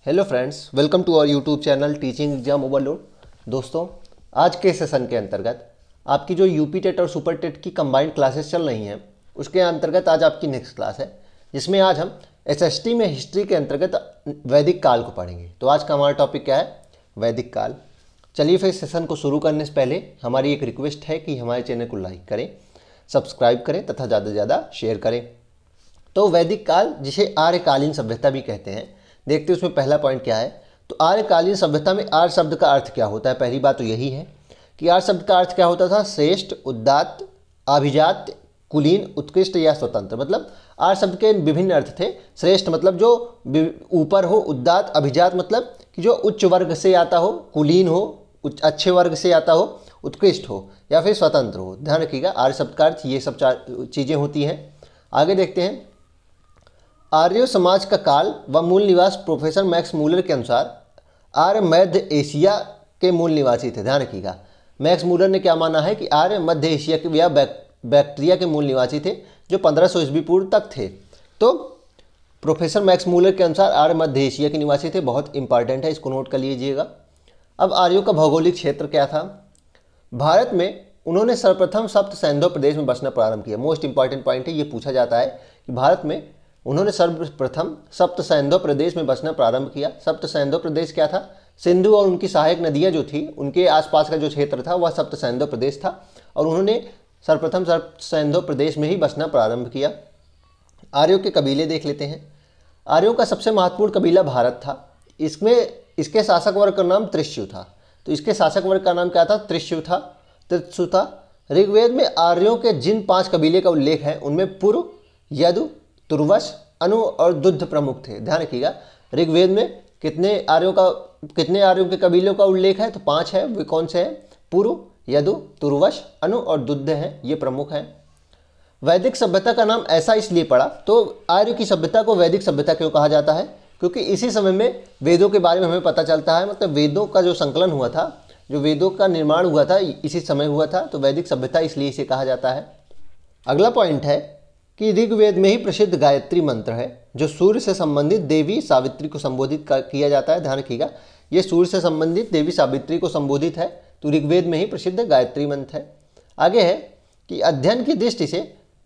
Hello friends, welcome to our YouTube channel teaching exam overload. दोस्तों, आज के session के अंतर्गत आपकी जो यूपी टेट और सुपर टेट की कंबाइंड क्लासेस चल रही हैं, उसके अंतर्गत आज आपकी नेक्स्ट क्लास है, जिसमें आज हम एसएसटी में हिस्ट्री के अंतर्गत वैदिक काल को पढ़ेंगे। तो आज का हमारा टॉपिक क्या है? वैदिक काल। चलिए फिर सेशन को शुरू करने से पहले हमारी एक रिक्वेस्ट है कि हमारे चैनल को लाइक करें, सब्सक्राइब करें तथा ज़्यादा से ज़्यादा शेयर करें। तो वैदिक काल, जिसे आर्यकालीन सभ्यता भी कहते हैं, देखते हैं उसमें पहला पॉइंट क्या है। तो आर्यकालीन सभ्यता में आर्य शब्द का अर्थ क्या होता है? पहली बात तो यही है कि आर्य शब्द का अर्थ क्या होता था? श्रेष्ठ, उदात्त, अभिजात, कुलीन, उत्कृष्ट या स्वतंत्र। मतलब आर्य शब्द के विभिन्न अर्थ थे। श्रेष्ठ मतलब जो ऊपर हो, उदात्त, अभिजात मतलब कि जो उच्च वर्ग से आता हो, कुलीन हो, अच्छे वर्ग से आता हो, उत्कृष्ट हो या फिर स्वतंत्र हो। ध्यान रखिएगा, आर्य शब्द का अर्थ ये सब चार चीज़ें होती हैं। आगे देखते हैं। आर्य समाज का काल व मूल निवास प्रोफेसर मैक्स मूलर के अनुसार आर्य मध्य एशिया के मूल निवासी थे। ध्यान रखिएगा, मैक्स मूलर ने क्या माना है कि आर्य मध्य एशिया के या बैक्टीरिया के मूल निवासी थे, जो 1500 ईस्वी पूर्व तक थे। तो प्रोफेसर मैक्स मूलर के अनुसार आर्य मध्य एशिया के निवासी थे। बहुत इंपॉर्टेंट है, इसको नोट कर लीजिएगा। अब आर्यों का भौगोलिक क्षेत्र क्या था? भारत में उन्होंने सर्वप्रथम सप्त सैंधव प्रदेश में बसना प्रारंभ किया। मोस्ट इंपॉर्टेंट पॉइंट है, ये पूछा जाता है कि भारत में उन्होंने सर्वप्रथम सप्त सैंधव प्रदेश में बसना प्रारंभ किया। सप्त सैंधव प्रदेश क्या था? सिंधु और उनकी सहायक नदियां जो थी, उनके आसपास का जो क्षेत्र था वह सप्त सैंधव प्रदेश था, और उन्होंने सर्वप्रथम सप्त सैंधव प्रदेश में ही बसना प्रारंभ किया। आर्यों के कबीले देख लेते हैं। आर्यों का सबसे महत्वपूर्ण कबीला भारत था। इसके शासक वर्ग का नाम त्रिशु था। तो इसके शासक वर्ग का नाम क्या था? त्रिशु था। ऋग्वेद में आर्यों के जिन 5 कबीले का उल्लेख है, उनमें पुरु, यदु, तुर्वस, अनु और दुद्ध प्रमुख थे। ध्यान रखिएगा, ऋग्वेद में कितने आर्यों के कबीलों का उल्लेख है? तो 5 है। वे कौन से हैं? पुरु, यदु, तुर्वस, अनु और दुद्ध हैं, ये प्रमुख हैं। वैदिक सभ्यता का नाम ऐसा इसलिए पड़ा, तो आर्य की सभ्यता को वैदिक सभ्यता क्यों कहा जाता है? क्योंकि इसी समय में वेदों के बारे में हमें पता चलता है। मतलब वेदों का जो संकलन हुआ था, जो वेदों का निर्माण हुआ था, इसी समय हुआ था। तो वैदिक सभ्यता इसलिए इसे कहा जाता है। अगला पॉइंट है कि ऋग्वेद में ही प्रसिद्ध गायत्री मंत्र है, जो सूर्य से संबंधित देवी सावित्री को संबोधित किया जाता है। ध्यान रखिएगा, ये सूर्य से संबंधित देवी सावित्री को संबोधित है, तो ऋग्वेद में ही प्रसिद्ध गायत्री मंत्र है। आगे है कि अध्ययन की दृष्टि से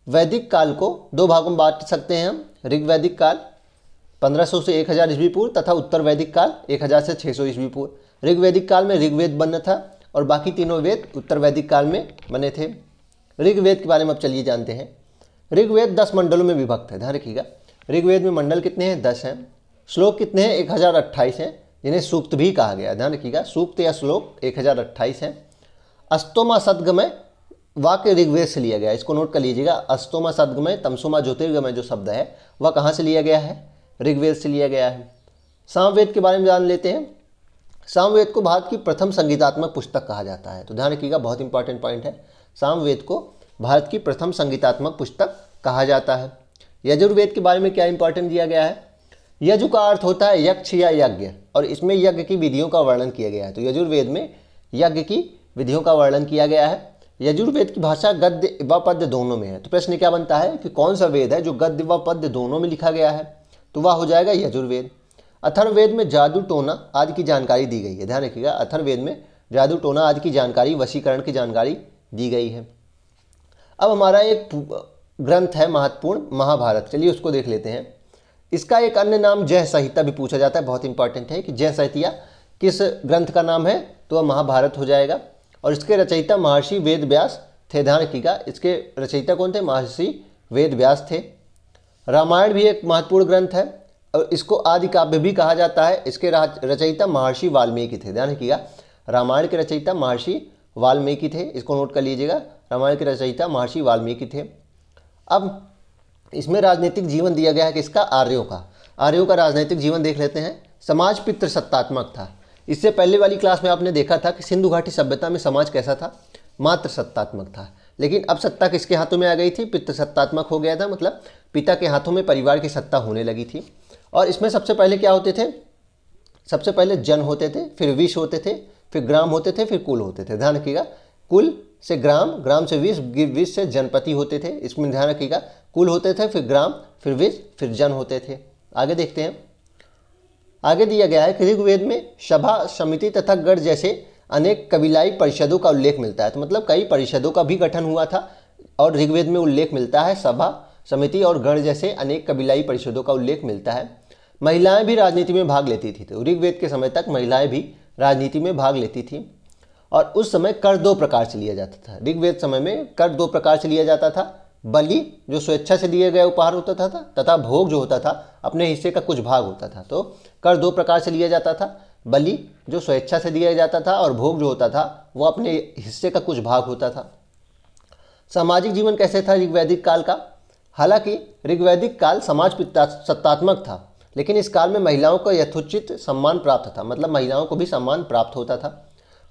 वैदिक काल को 2 भागों में बांट सकते हैं हम। ऋग्वैदिक काल 1500 से 1000 ईस्वी पूर्व तथा उत्तर वैदिक काल 1000 से 600 ईस्वी पूर्व। ऋग्वैदिक काल में ऋग्वेद बना था और बाकी तीनों वेद उत्तर वैदिक काल में बने थे। ऋग्वेद के बारे में अब चलिए जानते हैं। ऋग्वेद 10 मंडलों में विभक्त है। ध्यान रखिएगा, ऋग्वेद में मंडल कितने हैं? 10 हैं। श्लोक कितने हैं? 1028 हैं, जिन्हें सूक्त भी कहा गया है। ध्यान रखिएगा, सूक्त या श्लोक 1028 हैं। अस्तोमा सद्गमय वाक्य ऋग्वेद से लिया गया है, इसको नोट कर लीजिएगा। अस्तोमा सद्गमय, तमसोमा ज्योतिर्गमय जो शब्द है वह कहाँ से लिया गया है? ऋग्वेद से लिया गया है। सामवेद के बारे में जान लेते हैं। सामवेद को भारत की प्रथम संगीतात्मक पुस्तक कहा जाता है। तो ध्यान रखिएगा, बहुत इंपॉर्टेंट पॉइंट है। सामवेद को भारत की प्रथम संगीतात्मक पुस्तक कहा जाता है। यजुर्वेद के बारे में क्या इंपॉर्टेंट दिया गया है? यजु का अर्थ होता है यक्ष या यज्ञ, और इसमें यज्ञ की विधियों का वर्णन किया गया है। तो यजुर्वेद में यज्ञ की विधियों का वर्णन किया गया है। यजुर्वेद की भाषा गद्य व पद्य दोनों में है। तो प्रश्न क्या बनता है कि कौन सा वेद है जो गद्य व पद्य दोनों में लिखा गया है? तो वह हो जाएगा यजुर्वेद। अथर्ववेद में जादू टोना आदि की जानकारी दी गई है। ध्यान रखिएगा, अथर्ववेद में जादू टोना आदि की जानकारी, वशीकरण की जानकारी दी गई है। अब हमारा एक ग्रंथ है महत्वपूर्ण, महाभारत। चलिए उसको देख लेते हैं। इसका एक अन्य नाम जय संहिता भी पूछा जाता है। बहुत इंपॉर्टेंट है कि जय संहिता किस ग्रंथ का नाम है? तो वह महाभारत हो जाएगा। और इसके रचयिता महर्षि वेद व्यास थे। ध्यान रखिएगा, इसके रचयिता कौन थे? महर्षि वेद व्यास थे। रामायण भी एक महत्वपूर्ण ग्रंथ है और इसको आदि काव्य भी कहा जाता है। इसके रचयिता महर्षि वाल्मीकि थे। ध्यान रखिएगा, रामायण के रचयिता महर्षि वाल्मीकि थे, इसको नोट कर लीजिएगा। रामायण के रचयिता महर्षि वाल्मीकि थे। अब इसमें राजनीतिक जीवन दिया गया है किसका? आर्यों का राजनीतिक जीवन देख लेते हैं। समाज पितृसत्तात्मक था। इससे पहले वाली क्लास में आपने देखा था कि सिंधु घाटी सभ्यता में समाज कैसा था? मात्र सत्तात्मक था। लेकिन अब सत्ता किसके हाथों में आ गई थी? पितृसत्तात्मक हो गया था। मतलब पिता के हाथों में परिवार की सत्ता होने लगी थी। और इसमें सबसे पहले क्या होते थे? सबसे पहले जन होते थे, फिर विष होते थे, फिर ग्राम होते थे, फिर कुल होते थे। ध्यान रखिएगा, कुल से ग्राम, ग्राम से विष, विष से जनपति होते थे। इसमें ध्यान रखिएगा, कुल होते थे, फिर ग्राम, फिर विष, फिर जन होते थे। आगे देखते हैं। आगे दिया गया है कि ऋग्वेद में सभा, समिति तथा गण जैसे अनेक कबीलाई परिषदों का उल्लेख मिलता है। तो मतलब कई परिषदों का भी गठन हुआ था और ऋग्वेद में उल्लेख मिलता है। सभा, समिति और गण जैसे अनेक कबीलाई परिषदों का उल्लेख मिलता है। महिलाएं भी राजनीति में भाग लेती थी। तो ऋग्वेद के समय तक महिलाएं भी राजनीति में भाग लेती थी। और उस समय कर दो प्रकार से लिया जाता था। ऋग्वेद समय में कर दो प्रकार से लिया जाता था। बलि जो स्वेच्छा से दिए गए उपहार होता था तथा भोग जो होता था अपने हिस्से का कुछ भाग होता था। तो कर दो प्रकार से लिया जाता था। बलि जो स्वेच्छा से दिया जाता था और भोग जो होता था वो अपने हिस्से का कुछ भाग होता था। सामाजिक जीवन कैसे था ऋग्वैदिक काल का? हालांकि ऋग्वैदिक काल समाज सत्तात्मक था, लेकिन इस काल में महिलाओं को यथोचित सम्मान प्राप्त था। मतलब महिलाओं को भी सम्मान प्राप्त होता था।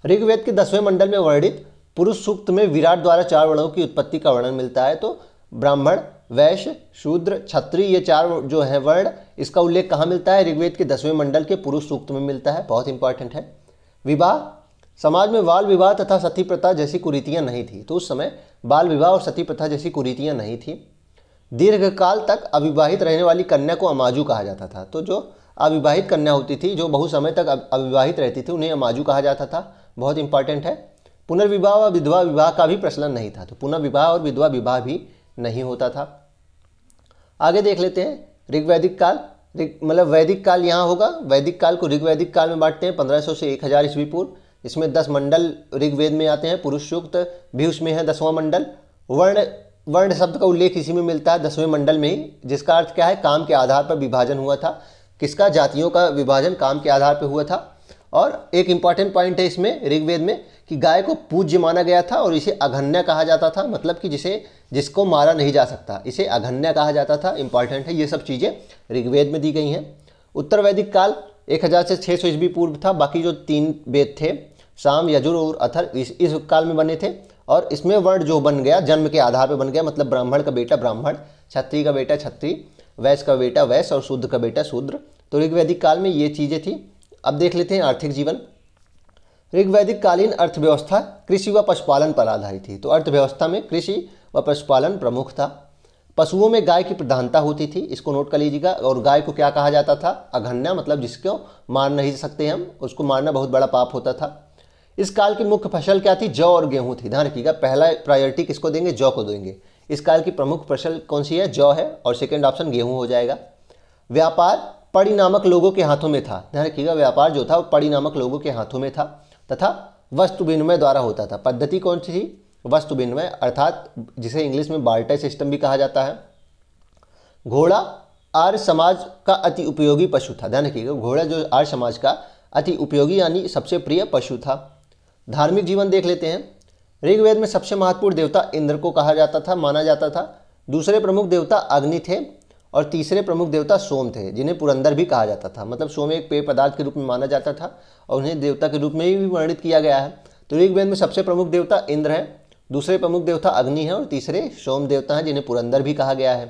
ऋग्वेद के 10वें मंडल में वर्णित पुरुष सूक्त में विराट द्वारा 4 वर्णों की उत्पत्ति का वर्णन मिलता है। तो ब्राह्मण, वैश्य, शूद्र, क्षत्रिय, ये 4 जो है वर्ण, इसका उल्लेख कहाँ मिलता है? ऋग्वेद के 10वें मंडल के पुरुष सूक्त में मिलता है। बहुत इंपॉर्टेंट है। विवाह, समाज में बाल विवाह तथा सती प्रथा जैसी कुरीतियाँ नहीं थी। तो उस समय बाल विवाह और सती प्रथा जैसी कुरीतियाँ नहीं थी। दीर्घकाल तक अविवाहित रहने वाली कन्या को अमाजू कहा जाता था। तो जो अविवाहित कन्या होती थी, जो बहुत समय तक अविवाहित रहती थी, उन्हें अमाजू कहा जाता था। बहुत इंपॉर्टेंट है। पुनर्विवाह व विधवा विवाह का भी प्रचलन नहीं था। तो पुनर्विवाह और विधवा विवाह भी नहीं होता था। आगे देख लेते हैं ऋग्वैदिक काल। मतलब वैदिक काल यहाँ होगा। वैदिक काल को ऋग्वैदिक काल में बांटते हैं 1500 से 1000 ईस्वी पूर्व। इसमें 10 मंडल ऋग्वेद में आते हैं। पुरुष सूक्त भी उसमें है 10वां मंडल। वर्ण शब्द का उल्लेख इसी में मिलता है 10वें मंडल में ही, जिसका अर्थ क्या है? काम के आधार पर विभाजन हुआ था। किसका? जातियों का विभाजन काम के आधार पर हुआ था। और एक इंपॉर्टेंट पॉइंट है इसमें ऋग्वेद में कि गाय को पूज्य माना गया था और इसे अघन्या कहा जाता था। मतलब कि जिसको मारा नहीं जा सकता, इसे अघन्या कहा जाता था। इंपॉर्टेंट है, ये सब चीज़ें ऋग्वेद में दी गई हैं। उत्तर वैदिक काल 1000 से 600 ईस्वी पूर्व था। बाकी जो 3 वेद थे, साम, यजुर और अथर, इस काल में बने थे। और इसमें वर्ण जो बन गया जन्म के आधार पर बन गया। मतलब ब्राह्मण का बेटा ब्राह्मण, क्षत्रिय का बेटा क्षत्रिय, वैश्य का बेटा वैश्य और शूद्र का बेटा शूद्र। तो ऋग्वैदिक काल में ये चीज़ें थी। अब देख लेते हैं आर्थिक जीवन। ऋग्वैदिक कालीन अर्थव्यवस्था कृषि व पशुपालन पर आधारित थी। तो अर्थव्यवस्था में कृषि व पशुपालन प्रमुख था। पशुओं में गाय की प्रधानता होती थी, इसको नोट कर लीजिएगा। और गाय को क्या कहा जाता था? अघन्या, मतलब जिसको मार नहीं सकते हम, उसको मारना बहुत बड़ा पाप होता था। इस काल की मुख्य फसल क्या थी? जौ और गेहूं थी। ध्यान रखिएगा, पहला प्रायोरिटी किसको देंगे? जौ को देंगे। इस काल की प्रमुख फसल कौन सी है? जौ है। और सेकेंड ऑप्शन गेहूं हो जाएगा। व्यापार पड़ी नामक लोगों के हाथों में था। ध्यान रखिएगा, व्यापार जो था वो पड़ी नामक लोगों के हाथों में था तथा वस्तु विनिमय द्वारा होता था। पद्धति कौन सी थी? वस्तु विनिमय, अर्थात जिसे इंग्लिश में बार्टर सिस्टम भी कहा जाता है। घोड़ा आर्य समाज का अति उपयोगी पशु था। ध्यान रखिएगा, घोड़ा जो आर्य समाज का अति उपयोगी यानी सबसे प्रिय पशु था। धार्मिक जीवन देख लेते हैं। ऋग्वेद में सबसे महत्वपूर्ण देवता इंद्र को कहा जाता था, माना जाता था। दूसरे प्रमुख देवता अग्नि थे और तीसरे प्रमुख देवता सोम थे, जिन्हें पुरंदर भी कहा जाता था। मतलब सोम एक पेय पदार्थ के रूप में माना जाता था और उन्हें देवता के रूप में भी वर्णित किया गया है। तो ऋग्वेद में सबसे प्रमुख देवता इंद्र है, दूसरे प्रमुख देवता अग्नि है और तीसरे सोम देवता हैं, जिन्हें पुरंदर भी कहा गया है।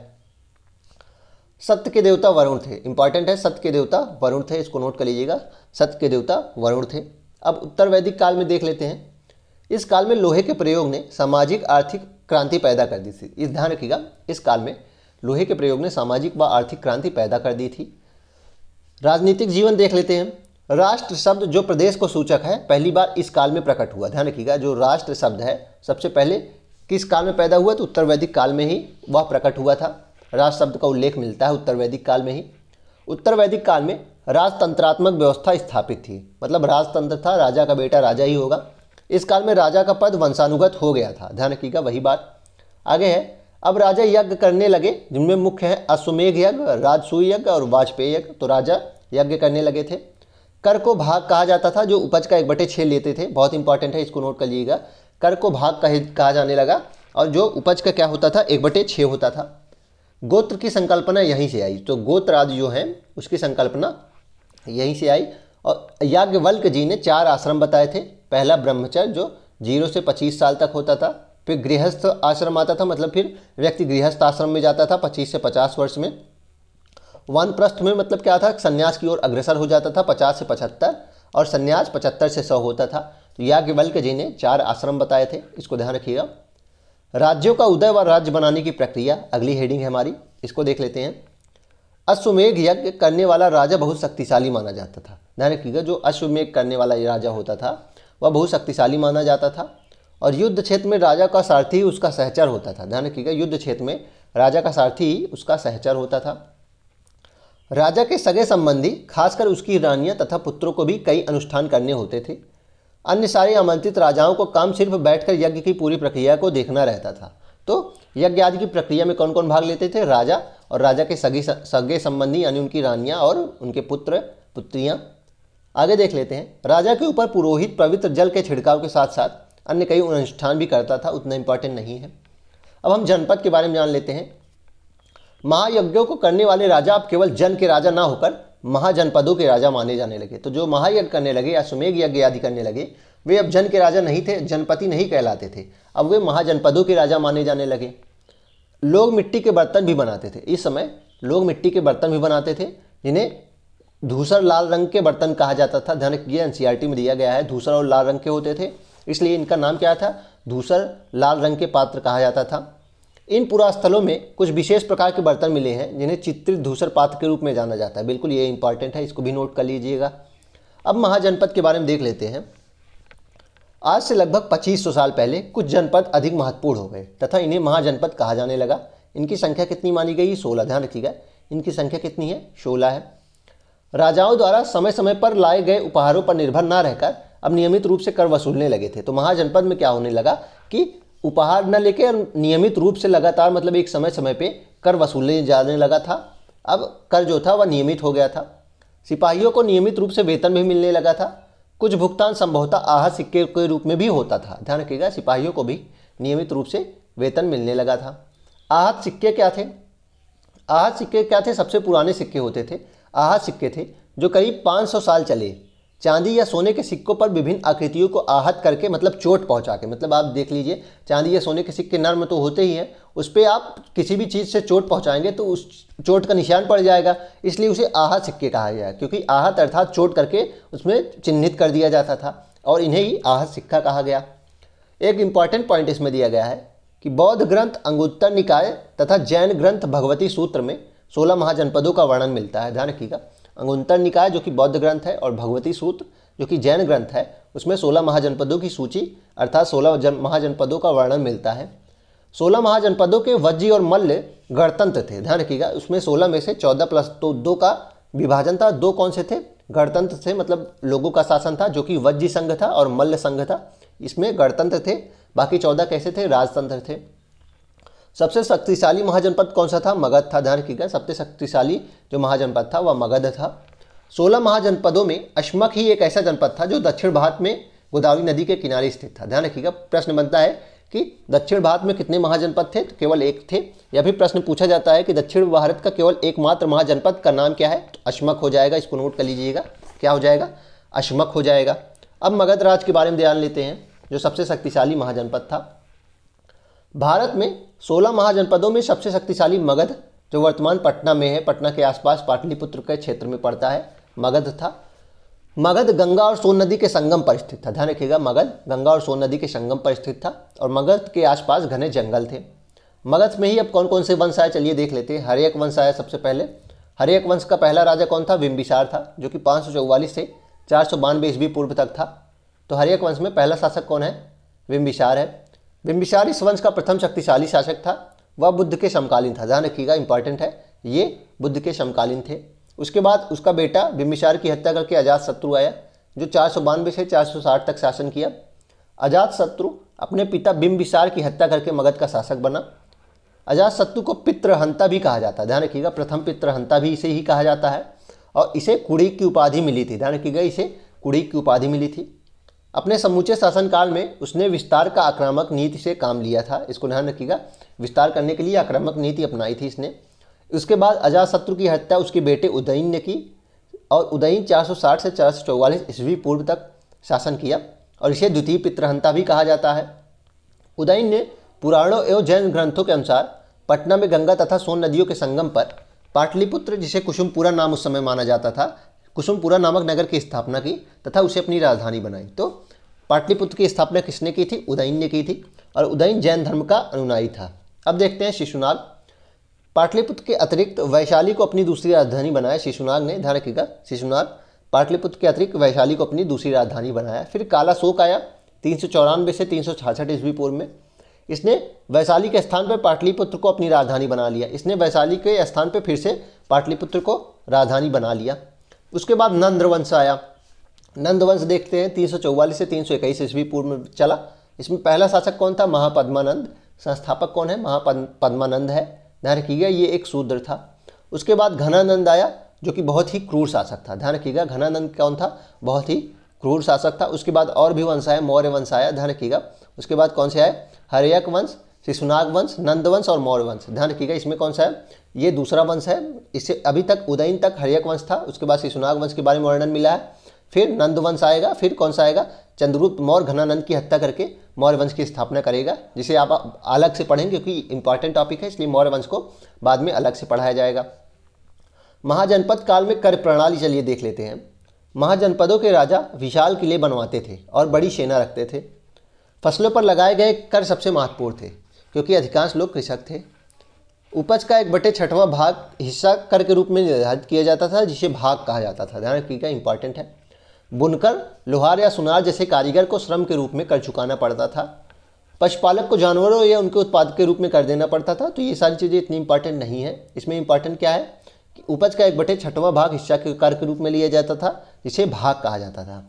सत्य के देवता वरुण थे। इंपॉर्टेंट है, सत्य के देवता वरुण थे, इसको नोट कर लीजिएगा। सत्य के देवता वरुण थे। अब उत्तर वैदिक काल में देख लेते हैं। इस काल में लोहे के प्रयोग ने सामाजिक आर्थिक क्रांति पैदा कर दी थी। इस ध्यान रखिएगा, इस काल में लोहे के प्रयोग ने सामाजिक व आर्थिक क्रांति पैदा कर दी थी। राजनीतिक जीवन देख लेते हैं। राष्ट्र शब्द जो प्रदेश को सूचक है, पहली बार इस काल में प्रकट हुआ। ध्यान रखिएगा, जो राष्ट्र शब्द है सबसे पहले किस काल में पैदा हुआ? तो उत्तर वैदिक काल में ही वह प्रकट हुआ था। राष्ट्र शब्द का उल्लेख मिलता है उत्तर वैदिक काल में ही। उत्तर वैदिक काल में राजतंत्रात्मक व्यवस्था स्थापित थी। मतलब राजतंत्र था, राजा का बेटा राजा ही होगा। इस काल में राजा का पद वंशानुगत हो गया था। ध्यान रखिएगा, वही बात आगे है। अब राजा यज्ञ करने लगे, जिनमें मुख्य है अश्वमेघ यज्ञ, राजसूय यज्ञ और वाजपेयी यज्ञ। तो राजा यज्ञ करने लगे थे। कर को भाग कहा जाता था, जो उपज का 1/6 लेते थे। बहुत इंपॉर्टेंट है, इसको नोट कर लीजिएगा। कर को भाग कहा जाने लगा और जो उपज का क्या होता था? 1/6 होता था। गोत्र की संकल्पना यहीं से आई। तो गोत्र आदि जो है उसकी संकल्पना यहीं से आई। और याज्ञवल्क्य जी ने 4 आश्रम बताए थे। पहला ब्रह्मचर्य जो 0 से 25 साल तक होता था। फिर गृहस्थ आश्रम आता था, मतलब फिर व्यक्ति गृहस्थ आश्रम में जाता था 25 से 50 वर्ष में। वानप्रस्थ में मतलब क्या था? संन्यास की ओर अग्रसर हो जाता था 50 से 75, और संन्यास 75 से 100 होता था। तो याज्ञवल्क्य जी ने 4 आश्रम बताए थे, इसको ध्यान रखिएगा। राज्यों का उदय व राज्य बनाने की प्रक्रिया, अगली हेडिंग है हमारी, इसको देख लेते हैं। अश्वमेध यज्ञ करने वाला राजा बहुत शक्तिशाली माना जाता था। ध्यान रखिएगा, जो अश्वमेध करने वाला राजा होता था वह बहुत शक्तिशाली माना जाता था। और युद्ध क्षेत्र में राजा का सारथी उसका सहचर होता था। ध्यान रखिएगा, युद्ध क्षेत्र में राजा का सारथी उसका सहचर होता था। राजा के सगे संबंधी खासकर उसकी रानियां तथा पुत्रों को भी कई अनुष्ठान करने होते थे। अन्य सारे आमंत्रित राजाओं को काम सिर्फ बैठकर यज्ञ की पूरी प्रक्रिया को देखना रहता था। तो यज्ञ आदि की प्रक्रिया में कौन कौन भाग लेते थे? राजा और राजा के सगे संबंधी यानी उनकी रानियां और उनके पुत्र पुत्रियां। आगे देख लेते हैं। राजा के ऊपर पुरोहित पवित्र जल के छिड़काव के साथ साथ अन्य कई अनुष्ठान भी करता था, उतना इंपॉर्टेंट नहीं है। अब हम जनपद के बारे में जान लेते हैं। महायज्ञों को करने वाले राजा अब केवल जन के राजा ना होकर महाजनपदों के राजा माने जाने लगे। तो जो महायज्ञ करने लगे या अश्वमेध यज्ञ आदि करने लगे वे अब जन के राजा नहीं थे, जनपति नहीं कहलाते थे, अब वे महाजनपदों के राजा माने जाने लगे। लोग मिट्टी के बर्तन भी बनाते थे। इस समय लोग मिट्टी के बर्तन भी बनाते थे जिन्हें धूसर लाल रंग के बर्तन कहा जाता था। ध्यान रखिए, एनसीईआरटी में दिया गया है धूसर और लाल रंग के होते थे, इसलिए इनका नाम क्या था? धूसर लाल रंग के पात्र कहा जाता था। इन पुरास्थलों में कुछ विशेष प्रकार के बर्तन मिले हैं जिन्हें चित्रित धूसर पात्र के रूप में जाना जाता है। बिल्कुल ये इंपॉर्टेंट है, इसको भी नोट कर लीजिएगा। अब महाजनपद के बारे में देख लेते हैं। आज से लगभग 2500 साल पहले कुछ जनपद अधिक महत्वपूर्ण हो गए तथा इन्हें महाजनपद कहा जाने लगा। इनकी संख्या कितनी मानी गई? 16। ध्यान रखिएगा, इनकी संख्या कितनी है? 16 है। राजाओं द्वारा समय समय पर लाए गए उपहारों पर निर्भर न रहकर अब नियमित रूप से कर वसूलने लगे थे। तो महाजनपद में क्या होने लगा कि उपहार न लेके नियमित रूप से लगातार मतलब एक समय समय पे कर वसूलने जाने लगा था। अब कर जो था वह नियमित हो गया था। सिपाहियों को नियमित रूप से वेतन भी मिलने लगा था। कुछ भुगतान संभवतः आहत सिक्के के रूप में भी होता था। ध्यान रखिएगा, सिपाहियों को भी नियमित रूप से वेतन मिलने लगा था। आहत सिक्के क्या थे? आहत सिक्के क्या थे? सबसे पुराने सिक्के होते थे। आहत सिक्के थे जो करीब 500 साल चले। चांदी या सोने के सिक्कों पर विभिन्न आकृतियों को आहत करके मतलब चोट पहुंचा के, मतलब आप देख लीजिए चांदी या सोने के सिक्के नर्म तो होते ही हैं, उस पर आप किसी भी चीज़ से चोट पहुंचाएंगे तो उस चोट का निशान पड़ जाएगा, इसलिए उसे आहत सिक्के कहा गया। क्योंकि आहत अर्थात चोट करके उसमें चिन्हित कर दिया जाता था और इन्हें ही आहत सिक्का कहा गया। एक इम्पॉर्टेंट पॉइंट इसमें दिया गया है कि बौद्ध ग्रंथ अंगुत्तर निकाय तथा जैन ग्रंथ भगवती सूत्र में 16 महाजनपदों का वर्णन मिलता है। ध्यान रखिएगा, अंगुत्तर निकाय जो कि बौद्ध ग्रंथ है और भगवती सूत्र जो कि जैन ग्रंथ है उसमें 16 महाजनपदों की सूची अर्थात 16 महाजनपदों का वर्णन मिलता है। 16 महाजनपदों के वज्जी और मल्ल गणतंत्र थे। ध्यान रखिएगा, उसमें 16 में से 14 प्लस तो 2 का विभाजन था। 2 कौन से थे? गणतंत्र थे, मतलब लोगों का शासन था, जो कि वज्जी संघ था और मल्ल संघ था। इसमें गणतंत्र थे, बाकी 14 कैसे थे? राजतंत्र थे। सबसे शक्तिशाली महाजनपद कौन सा था? मगध था। ध्यान रखिएगा, सबसे शक्तिशाली जो महाजनपद था वह मगध था। 16 महाजनपदों में अश्मक ही एक ऐसा जनपद था जो दक्षिण भारत में गोदावरी नदी के किनारे स्थित था। ध्यान रखिएगा, प्रश्न बनता है कि दक्षिण भारत में कितने महाजनपद थे? तो केवल एक थे। या फिर प्रश्न पूछा जाता है कि दक्षिण भारत का केवल एकमात्र महाजनपद का नाम क्या है? तो अश्मक हो जाएगा, इसको नोट कर लीजिएगा। क्या हो जाएगा? अश्मक हो जाएगा। अब मगध राज के बारे में ध्यान लेते हैं जो सबसे शक्तिशाली महाजनपद था। भारत में 16 महाजनपदों में सबसे शक्तिशाली मगध जो वर्तमान पटना में है, पटना के आसपास पाटलिपुत्र के क्षेत्र में पड़ता है, मगध था। मगध गंगा और सोन नदी के संगम पर स्थित था। ध्यान रखिएगा, मगध गंगा और सोन नदी के संगम पर स्थित था और मगध के आसपास घने जंगल थे। मगध में ही अब कौन कौन से वंश आए चलिए देख लेते हैं। हर्यक वंश आया सबसे पहले। हर्यक वंश का पहला राजा कौन था? बिंबिसार था, जो कि 544 से 492 ईस्वी पूर्व तक था। तो हर्यक वंश में पहला शासक कौन है? बिंबिसार है। बिंबिसार इस वंश का प्रथम शक्तिशाली शासक था। वह बुद्ध के समकालीन था। ध्यान रखिएगा, इंपॉर्टेंट है, ये बुद्ध के समकालीन थे। उसके बाद उसका बेटा बिंबिसार की हत्या करके अजातशत्रु आया जो 492 से 460 तक शासन किया। अजातशत्रु अपने पिता बिंबिसार की हत्या करके मगध का शासक बना। अजातशत्रु को पितृहंता भी कहा जाता है। ध्यान रखिएगा, प्रथम पितृहंता भी इसे ही कहा जाता है और इसे कुड़ी की उपाधि मिली थी। ध्यान रखिएगा, इसे कुड़ी की उपाधि मिली थी। अपने समूचे शासनकाल में उसने विस्तार का आक्रामक नीति से काम लिया था। इसको ध्यान रखिएगा, विस्तार करने के लिए आक्रामक नीति अपनाई थी इसने। उसके बाद अजातशत्रु की हत्या उसके बेटे उदयन ने की और उदयन 460 से 444 ईस्वी पूर्व तक शासन किया और इसे द्वितीय पितृहंता भी कहा जाता है। उदयन ने पुराणों एवं जैन ग्रंथों के अनुसार पटना में गंगा तथा सोन नदियों के संगम पर पाटलिपुत्र, जिसे कुसुमपुरा नाम उस समय माना जाता था, कुसुमपुरा नामक नगर की स्थापना की तथा उसे अपनी राजधानी बनाई। तो पाटलिपुत्र की स्थापना किसने की थी? उदयन ने की थी और उदयन जैन धर्म का अनुयायी था। अब देखते हैं शिशुनाग। पाटलिपुत्र के अतिरिक्त वैशाली को अपनी दूसरी राजधानी बनाया शिशुनाग ने, ध्यान रखिएगा शिशुनाग पाटलिपुत्र के अतिरिक्त वैशाली को अपनी दूसरी राजधानी बनाया। फिर काला शोक आया 394 से 366 ईस्वी पूर्व में, इसने वैशाली के स्थान पर पाटलिपुत्र को अपनी राजधानी बना लिया। इसने वैशाली के स्थान पर फिर से पाटलिपुत्र को राजधानी बना लिया। उसके बाद नंद वंश आया। नंद वंश देखते हैं 344 से 321 ईस्वी पूर्व में चला। इसमें पहला शासक कौन था? महापद्मानंद। संस्थापक कौन है? महापद्मानंद है, ध्यान रखिएगा ये एक शूद्र था। उसके बाद घनानंद आया जो कि बहुत ही क्रूर शासक था, ध्यान रखिएगा घनानंद कौन था? बहुत ही क्रूर शासक था। उसके बाद और भी वंश आया, मौर्य वंश आया, ध्यान रखिएगा। उसके बाद कौन से आए? हर्यक वंश, शिशुनाग वंश, नंद वंश और मौर्य वंश, ध्यान रखिएगा। इसमें कौन सा है? ये दूसरा वंश है। इससे अभी तक उदयन तक हर्यक वंश था, उसके बाद शिशुनाग वंश के बारे में वर्णन मिला है। फिर नंद वंश आएगा, फिर कौन सा आएगा? चंद्रगुप्त मौर्य घनानंद की हत्या करके मौर्य वंश की स्थापना करेगा, जिसे आप अलग से पढ़ेंगे क्योंकि इंपॉर्टेंट टॉपिक है, इसलिए मौर्य वंश को बाद में अलग से पढ़ाया जाएगा। महाजनपद काल में कर प्रणाली चलिए देख लेते हैं। महाजनपदों के राजा विशाल किले बनवाते थे और बड़ी सेना रखते थे। फसलों पर लगाए गए कर सबसे महत्वपूर्ण थे क्योंकि अधिकांश लोग कृषक थे। उपज का 1/6वां भाग हिस्सा कर के रूप में निर्धारित किया जाता था, जिसे भाग कहा जाता था, ध्यान रखिएगा इंपॉर्टेंट है। बुनकर, लोहार या सुनार जैसे कारीगर को श्रम के रूप में कर चुकाना पड़ता था। पशुपालक को जानवरों या उनके उत्पाद के रूप में कर देना पड़ता था। तो ये सारी चीज़ें इतनी इंपॉर्टेंट नहीं है। इसमें इंपॉर्टेंट क्या है कि उपज का 1/6वां भाग हिस्सा के कर के रूप में लिया जाता था, जिसे भाग कहा जाता था।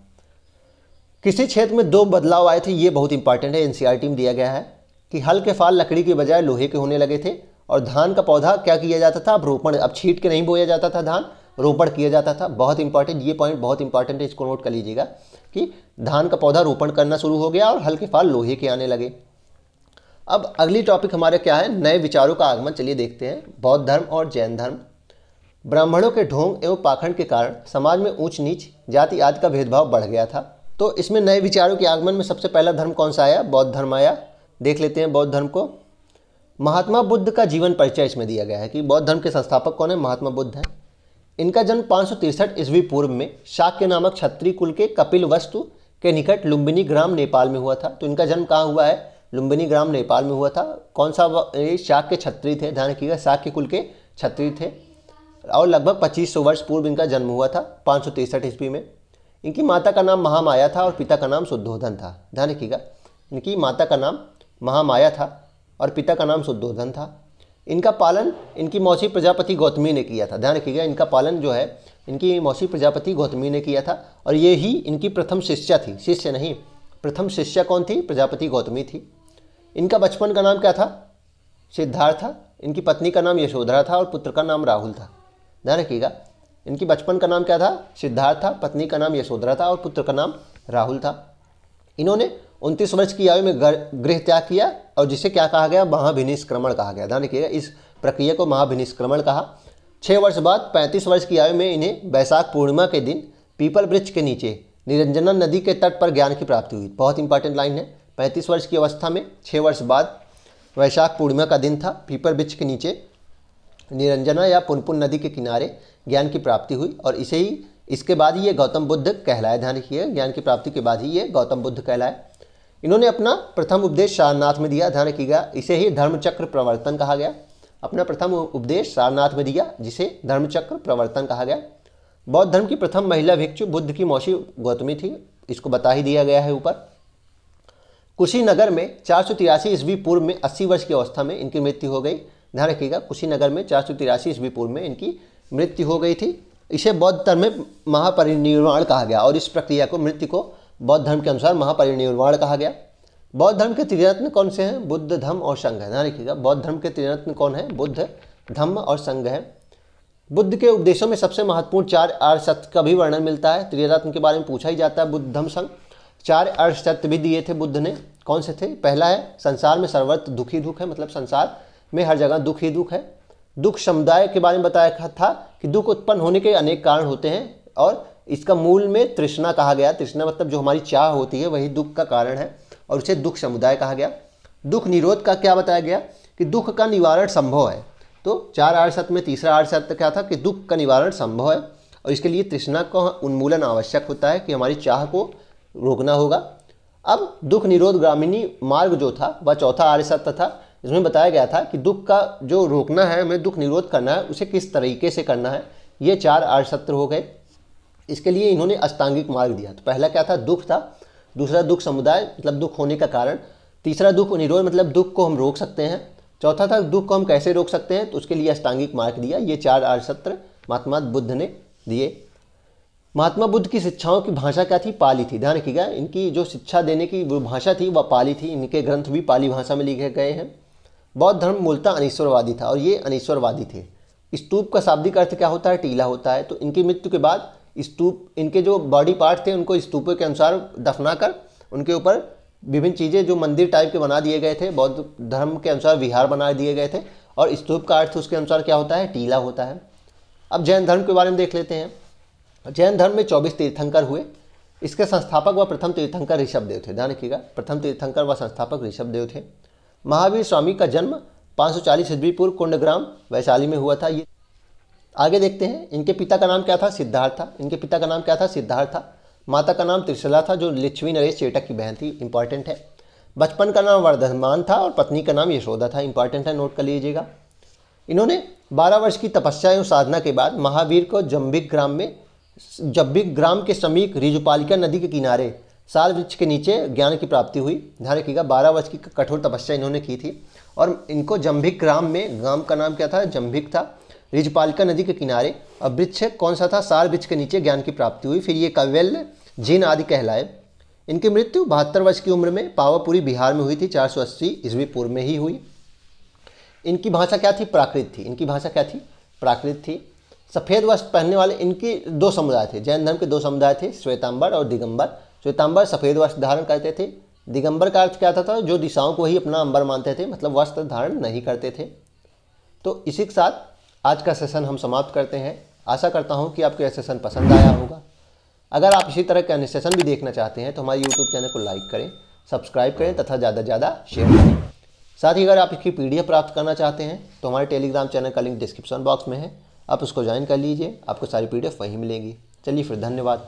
कृषि क्षेत्र में 2 बदलाव आए थे, ये बहुत इंपॉर्टेंट है, एनसीईआरटी में दिया गया है कि हल के फाल लकड़ी के बजाय लोहे के होने लगे थे। और धान का पौधा क्या किया जाता था? अब रोपण, अब छींट के नहीं बोया जाता था धान, रोपण किया जाता था। बहुत इंपॉर्टेंट, ये पॉइंट बहुत इंपॉर्टेंट है, इसको नोट कर लीजिएगा कि धान का पौधा रोपण करना शुरू हो गया और हल के फाल लोहे के आने लगे। अब अगली टॉपिक हमारे क्या है? नए विचारों का आगमन। चलिए देखते हैं। बौद्ध धर्म और जैन धर्म। ब्राह्मणों के ढोंग एवं पाखंड के कारण समाज में ऊंच नीच, जाति आदि का भेदभाव बढ़ गया था। तो इसमें नए विचारों के आगमन में सबसे पहला धर्म कौन सा आया? बौद्ध धर्म आया। देख लेते हैं बौद्ध धर्म को। महात्मा बुद्ध का जीवन परिचय इसमें दिया गया है कि बौद्ध धर्म के संस्थापक कौन है? महात्मा बुद्ध हैं। इनका जन्म 563 ईस्वी पूर्व में शाक्य नामक क्षत्रिय कुल के कपिल वस्तु के निकट लुम्बिनी ग्राम नेपाल में हुआ था। तो इनका जन्म कहाँ हुआ है? लुम्बिनी ग्राम नेपाल में हुआ था। कौन सा? शाक्य क्षत्रिय थे, ध्यान रखिएगा शाक्य कुल के क्षत्रिय थे और लगभग 2500 वर्ष पूर्व इनका जन्म हुआ था, 563 ईस्वी में। इनकी माता का नाम महामाया था और पिता का नाम शुद्धोधन था, ध्यान रखिएगा। इनकी माता का नाम महामाया था और पिता का नाम शुद्धोधन था। इनका पालन इनकी मौसी प्रजापति गौतमी ने किया था, ध्यान रखिएगा। इनका पालन जो है इनकी मौसी प्रजापति गौतमी ने किया था और ये ही इनकी प्रथम शिष्या थी, शिष्य नहीं, प्रथम शिष्या कौन थी? प्रजापति गौतमी थी। इनका बचपन का नाम क्या था? सिद्धार्थ था। इनकी पत्नी का नाम यशोधरा था और पुत्र का नाम राहुल था, ध्यान रखिएगा। इनकी बचपन का नाम क्या था? सिद्धार्थ था, पत्नी का नाम यशोधरा था और पुत्र का नाम राहुल था। इन्होंने 29 वर्ष की आयु में गृह त्याग किया और जिसे क्या कहा गया? महाभिनिष्क्रमण कहा गया, ध्यान रखिएगा। इस प्रक्रिया को महाभिनिष्क्रमण कहा। 6 वर्ष बाद 35 वर्ष की आयु में इन्हें वैशाख पूर्णिमा के दिन पीपल वृक्ष के नीचे निरंजना नदी के तट पर ज्ञान की प्राप्ति हुई। बहुत इंपॉर्टेंट लाइन है। 35 वर्ष की अवस्था में 6 वर्ष बाद वैशाख पूर्णिमा का दिन था, पीपल वृक्ष के नीचे निरंजना या पुनपुन नदी के किनारे ज्ञान की प्राप्ति हुई और इसके बाद ही ये गौतम बुद्ध कहलाए, ध्यान रखिए। ज्ञान की प्राप्ति के बाद ही ये गौतम बुद्ध कहलाए। इन्होंने अपना प्रथम उपदेश सारनाथ में दिया, ध्यान रखिएगा। इसे ही धर्मचक्र प्रवर्तन कहा गया। अपना प्रथम उपदेश सारनाथ में दिया, जिसे धर्मचक्र प्रवर्तन कहा गया। बौद्ध धर्म की प्रथम महिला भिक्षु बुद्ध की मौसी गौतमी थी, इसको बता ही दिया गया है ऊपर। कुशीनगर में 483 ईस्वी पूर्व में 80 वर्ष की अवस्था में इनकी मृत्यु हो गई, ध्यान रखिएगा। कुशीनगर में 483 ईस्वी पूर्व में इनकी मृत्यु हो गई थी। इसे बौद्ध धर्म में महापरिनिर्वाण कहा गया और इस प्रक्रिया को, मृत्यु को बौद्ध धर्म के अनुसार महापरिनिर्वाण कहा गया। बौद्ध धर्म के त्रिरत्न कौन से हैं? बुद्ध, धम्म और संघ है, ध्यान रखिएगा। बौद्ध धर्म के त्रिरत्न कौन है? बुद्ध, धम्म और संघ है। बुद्ध के उपदेशों में सबसे महत्वपूर्ण 4 आर्य सत्य का भी वर्णन मिलता है। त्रिरत्न के बारे में पूछा ही जाता है, बुद्ध, धम्म, संघ। 4 आर्य सत्य भी दिए थे बुद्ध ने, कौन से थे? पहला है संसार में सर्वत्र दुख ही दुख है, मतलब संसार में हर जगह दुख ही दुख है। दुख समुदाय के बारे में बताया था कि दुख उत्पन्न होने के अनेक कारण होते हैं और इसका मूल में तृष्णा कहा गया। तृष्णा मतलब जो हमारी चाह होती है वही दुख का कारण है और उसे दुख समुदाय कहा गया। दुख निरोध का क्या बताया गया? कि दुख का निवारण संभव है। तो 4 आर्य सत्य में तीसरा आर्य सत्य क्या था? कि दुख का निवारण संभव है और इसके लिए तृष्णा का उन्मूलन आवश्यक होता है, कि हमारी चाह को रोकना होगा। अब दुख निरोध ग्रामीणी मार्ग जो था वह चौथा आर्य सत्य था, इसमें बताया गया था कि दुख का जो रोकना है, हमें दुख निरोध करना है, उसे किस तरीके से करना है। ये 4 आर्य सत्र हो गए। इसके लिए इन्होंने अष्टांगिक मार्ग दिया। तो पहला क्या था, दुख था। दूसरा दुख समुदाय मतलब दुख होने का कारण। तीसरा दुख निरोध मतलब दुख को हम रोक सकते हैं। चौथा था दुख को हम कैसे रोक सकते हैं, तो उसके लिए अष्टांगिक मार्ग दिया। ये 4 आर्य सत्र महात्मा बुद्ध ने दिए। महात्मा बुद्ध की शिक्षाओं की भाषा क्या थी, पाली थी। ध्यान रखिएगा, इनकी जो शिक्षा देने की वो भाषा थी वह पाली थी। इनके ग्रंथ भी पाली भाषा में लिखे गए हैं। बौद्ध धर्म मूलतः अनीश्वरवादी था और ये अनीश्वरवादी थे। स्तूप का शाब्दिक अर्थ क्या होता है, टीला होता है। तो इनकी मृत्यु के बाद स्तूप, इनके जो बॉडी पार्ट थे उनको स्तूपों के अनुसार दफनाकर उनके ऊपर विभिन्न चीज़ें जो मंदिर टाइप के बना दिए गए थे। बौद्ध धर्म के अनुसार विहार बना दिए गए थे और स्तूप का अर्थ उसके अनुसार क्या होता है, टीला होता है। अब जैन धर्म के बारे में देख लेते हैं। जैन धर्म में 24 तीर्थंकर हुए। इसके संस्थापक व प्रथम तीर्थंकर ऋषभदेव थे। ध्यान रखिएगा, प्रथम तीर्थंकर व संस्थापक ऋषभदेव थे। महावीर स्वामी का जन्म 540 ईस्वी पूर्व कुंडग्राम वैशाली में हुआ था। ये आगे देखते हैं। इनके पिता का नाम क्या था, सिद्धार्थ था। इनके पिता का नाम क्या था, सिद्धार्थ था। माता का नाम त्रिशला था, जो लिच्छवी नरेश चेटक की बहन थी। इंपॉर्टेंट है। बचपन का नाम वर्धमान था और पत्नी का नाम यशोदा था। इंपॉर्टेंट है, नोट कर लीजिएगा। इन्होंने 12 वर्ष की तपस्या एवं साधना के बाद महावीर को जंबिक ग्राम के समीप रिजुपालिका नदी के किनारे साल वृक्ष के नीचे ज्ञान की प्राप्ति हुई। ध्यान रखिएगा, 12 वर्ष की कठोर तपस्या इन्होंने की थी और इनको जंबिक ग्राम में, ग्राम का नाम क्या था, जंबिक था, रिजुपालिका नदी के किनारे। और वृक्ष कौन सा था, साल वृक्ष के नीचे ज्ञान की प्राप्ति हुई। फिर ये कव्यल्य, जिन आदि कहलाए। इनकी मृत्यु 72 वर्ष की उम्र में पावापुरी बिहार में हुई थी। 480 ईस्वी पूर्व में ही हुई। इनकी भाषा क्या थी, प्राकृत थी। इनकी भाषा क्या थी, प्राकृत थी। सफ़ेद वस्त्र पहनने वाले इनके 2 समुदाय थे। जैन धर्म के 2 समुदाय थे, श्वेतांबर और दिगंबर। श्वेतांबर सफ़ेद वस्त्र धारण करते थे। दिगंबर का अर्थ क्या था, जो दिशाओं को ही अपना अंबर मानते थे, मतलब वस्त्र धारण नहीं करते थे। तो इसी के साथ आज का सेशन हम समाप्त करते हैं। आशा करता हूँ कि आपको यह सेशन पसंद आया होगा। अगर आप इसी तरह के अन्य सेशन भी देखना चाहते हैं तो हमारे यूट्यूब चैनल को लाइक करें, सब्सक्राइब करें तथा ज़्यादा से ज़्यादा शेयर करें। साथ ही अगर आप इसकी PDF प्राप्त करना चाहते हैं तो हमारे टेलीग्राम चैनल का लिंक डिस्क्रिप्शन बॉक्स में है, आप उसको ज्वाइन कर लीजिए। आपको सारी PDF वहीं मिलेगी। चलिए फिर, धन्यवाद।